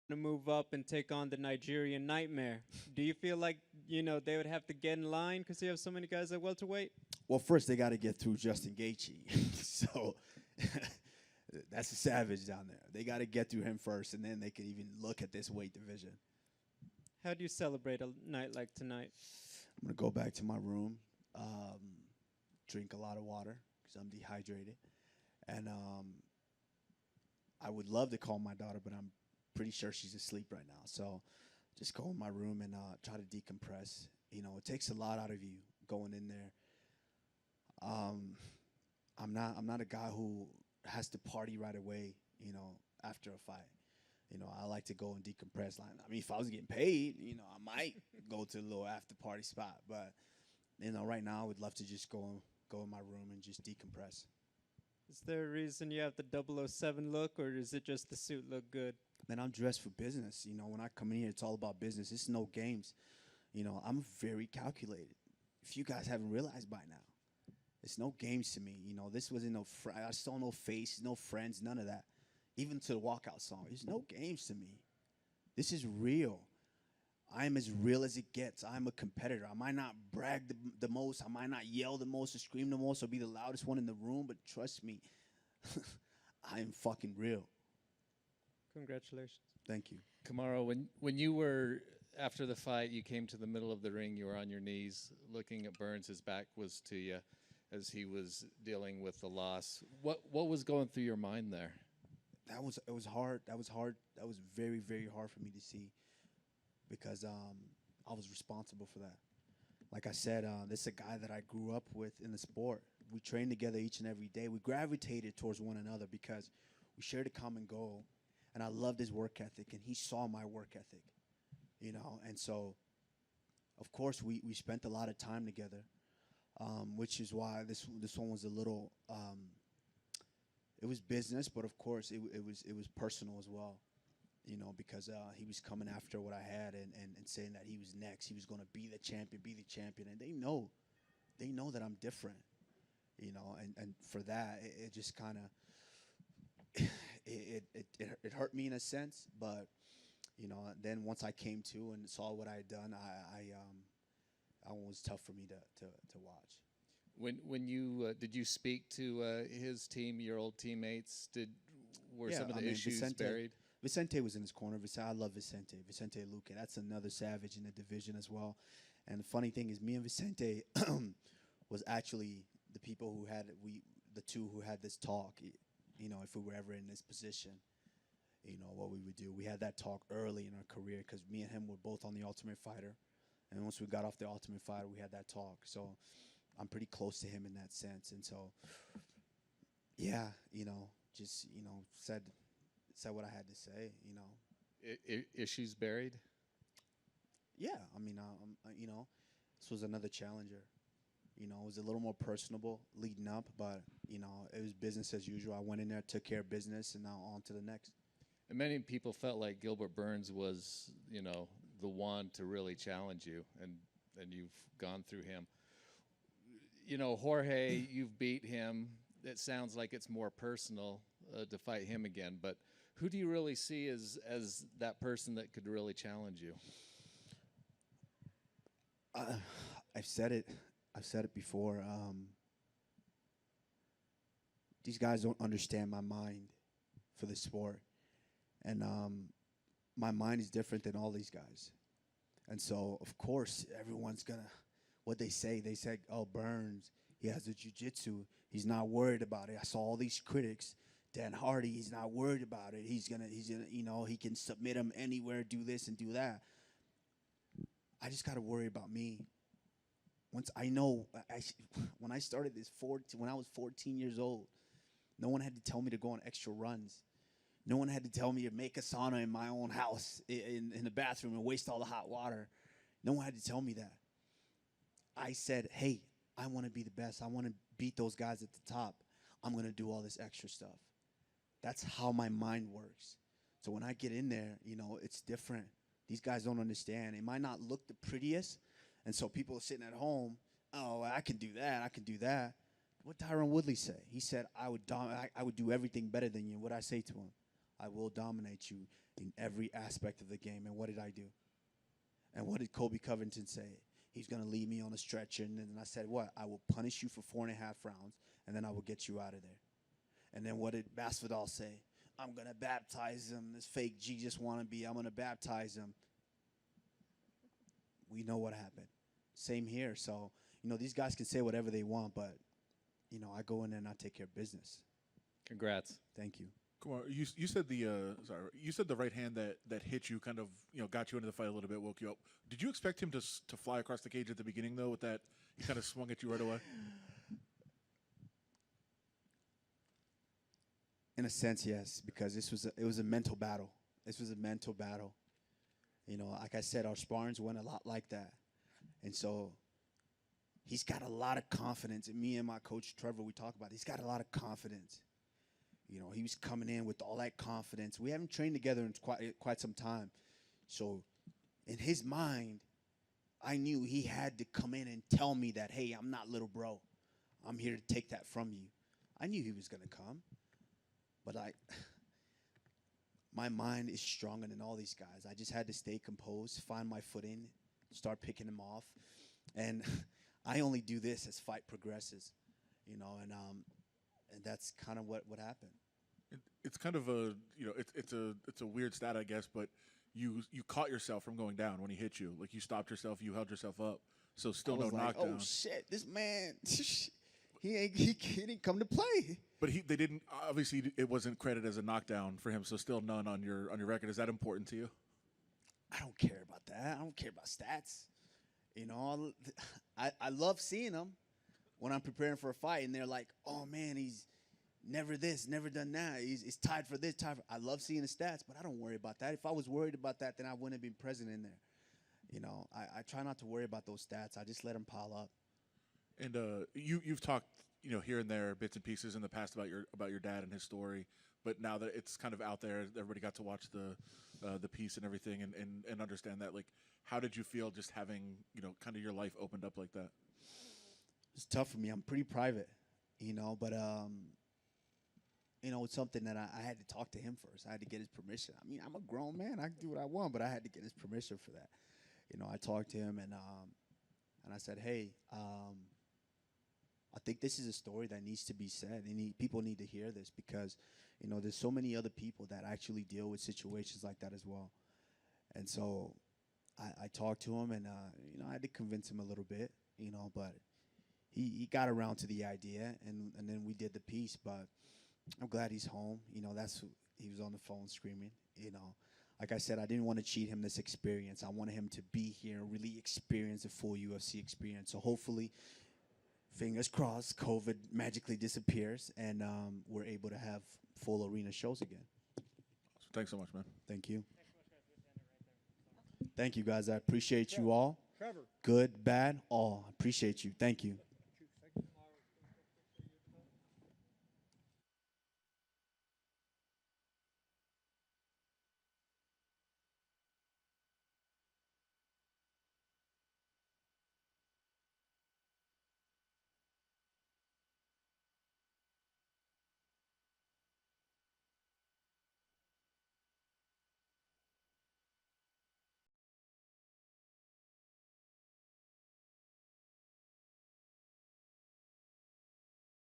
to move up and take on the Nigerian Nightmare. Do you feel like, they would have to get in line because you have so many guys at welterweight? Well, first they got to get through Justin Gaethje, so that's a savage down there. They got to get through him first, and then they can even look at this weight division. How do you celebrate a night like tonight? I'm gonna go back to my room, drink a lot of water because I'm dehydrated, and I would love to call my daughter, but I'm pretty sure she's asleep right now. So just go in my room and try to decompress. It takes a lot out of you going in there. I'm not a guy who has to party right away. After a fight. I like to go and decompress. Like, I mean, if I was getting paid, I might go to a little after party spot. But right now, I would love to just go in my room and just decompress. Is there a reason you have the 007 look, or is it just the suit look good? Man, I'm dressed for business. When I come in here, it's all about business. It's no games. I'm very calculated. If you guys haven't realized by now, it's no games to me. This wasn't I saw no face, no friends, none of that. Even to the walkout song, it's no games to me. This is real. I am as real as it gets. I'm a competitor. I might not brag the most. I might not yell the most or scream the most or be the loudest one in the room, but trust me, I am fucking real. Congratulations. Thank you. Kamaru, when you were after the fight, you came to the middle of the ring. You were on your knees, looking at Burns. His back was to you, as he was dealing with the loss. What was going through your mind there? It was hard. That was hard. That was very, very hard for me to see, because I was responsible for that. Like I said, this is a guy that I grew up with in the sport. We trained together each and every day. We gravitated towards one another because we shared a common goal, and I loved his work ethic, and he saw my work ethic, And so, of course, we spent a lot of time together, which is why this one was a little. It was business, but of course, it was personal as well. Because he was coming after what I had and saying that he was next. He was going to be the champion. And they know that I'm different, and for that, it just kind of, it hurt me in a sense. But, then once I came to and saw what I had done, it was tough for me to watch. When you did you speak to his team, your old teammates? Were some of the issues buried? Vicente was in his corner. I love Vicente. Vicente Luque. That's another savage in the division as well. And the funny thing is, me and Vicente was actually the people the two who had this talk. If we were ever in this position, what we would do. We had that talk early in our career because me and him were both on the Ultimate Fighter, and once we got off the Ultimate Fighter, we had that talk. So I'm pretty close to him in that sense, and so yeah, just said what I had to say. Issues buried. Yeah, I mean, this was another challenger. It was a little more personable leading up, but it was business as usual. I went in there, took care of business, and now on to the next. And many people felt like Gilbert Burns was, the one to really challenge you, and you've gone through him. Jorge, you've beat him. It sounds like it's more personal to fight him again, but who do you really see as that person that could really challenge you? I've said it. I've said it before. These guys don't understand my mind for the sport, and my mind is different than all these guys. And so, of course, everyone's gonna. What they say, "Oh, Burns, he has the jiu-jitsu. He's not worried about it." I saw all these critics. Dan Hardy, he's not worried about it. He's gonna, he can submit him anywhere, do this and do that. I just gotta worry about me. Once I know, when I started this, when I was 14 years old, no one had to tell me to go on extra runs. No one had to tell me to make a sauna in my own house, in the bathroom, and waste all the hot water. No one had to tell me that. I said, hey, I want to be the best. I want to beat those guys at the top. I'm going to do all this extra stuff. That's how my mind works. So when I get in there, it's different. These guys don't understand. It might not look the prettiest, and so people are sitting at home, oh, I can do that, I can do that. What Tyron Woodley say? He said, I would do everything better than you. What I say to him? I will dominate you in every aspect of the game. And what did I do? And what did Kobe Covington say? He's going to leave me on a stretcher. And then I said, what? I will punish you for 4.5 rounds, and then I will get you out of there. And then what did Masvidal say? I'm going to baptize him, this fake Jesus wannabe. I'm going to baptize him. We know what happened. Same here. So, these guys can say whatever they want, but, I go in there and I take care of business. Congrats. Thank you. Kamaru, you said you said the right hand that hit you kind of got you into the fight a little bit, woke you up. Did you expect him to fly across the cage at the beginning though? With that, he kind of swung at you right away. In a sense, yes, because it was a mental battle. This was a mental battle. Like I said, our sparrings went a lot like that, and so he's got a lot of confidence. And me and my coach Trevor, we talk about it. He's got a lot of confidence. He was coming in with all that confidence. We haven't trained together in quite some time. So in his mind, I knew he had to come in and tell me that, hey, I'm not little bro. I'm here to take that from you. I knew he was going to come. But my mind is stronger than all these guys. I just had to stay composed, find my footing, start picking them off. And I only do this as fight progresses, and that's kind of what happened. It's kind of a it's a weird stat, I guess, but you caught yourself from going down when he hit you. Like you stopped yourself, you held yourself up. So still no knockdown. Oh shit, this man, he didn't come to play. But they didn't. Obviously, it wasn't credited as a knockdown for him. So still none on your record. Is that important to you? I don't care about that. I don't care about stats. I love seeing them when I'm preparing for a fight, and they're like, "Oh man, he's never this, never done that. He's tied for this, tied for." I love seeing the stats, but I don't worry about that. If I was worried about that, then I wouldn't have been present in there. I try not to worry about those stats. I just let them pile up. And you've talked here and there bits and pieces in the past about your dad and his story, but now that it's kind of out there, everybody got to watch the piece and everything and understand that. Like, how did you feel just having kind of your life opened up like that? It's tough for me. I'm pretty private, but it's something that I had to talk to him first. I had to get his permission. I mean, I'm a grown man. I can do what I want, but I had to get his permission for that. I talked to him and I said, hey, I think this is a story that needs to be said. People need to hear this because, there's so many other people that actually deal with situations like that as well. And so I talked to him and, I had to convince him a little bit, but he got around to the idea and then we did the piece. But I'm glad he's home. He was on the phone screaming, Like I said, I didn't want to cheat him this experience. I wanted him to be here and really experience a full UFC experience. So hopefully, fingers crossed, COVID magically disappears and we're able to have full arena shows again. So thanks so much, man. Thank you. Thank you, guys. I appreciate you all. Trevor. Good, bad, all. I appreciate you. Thank you.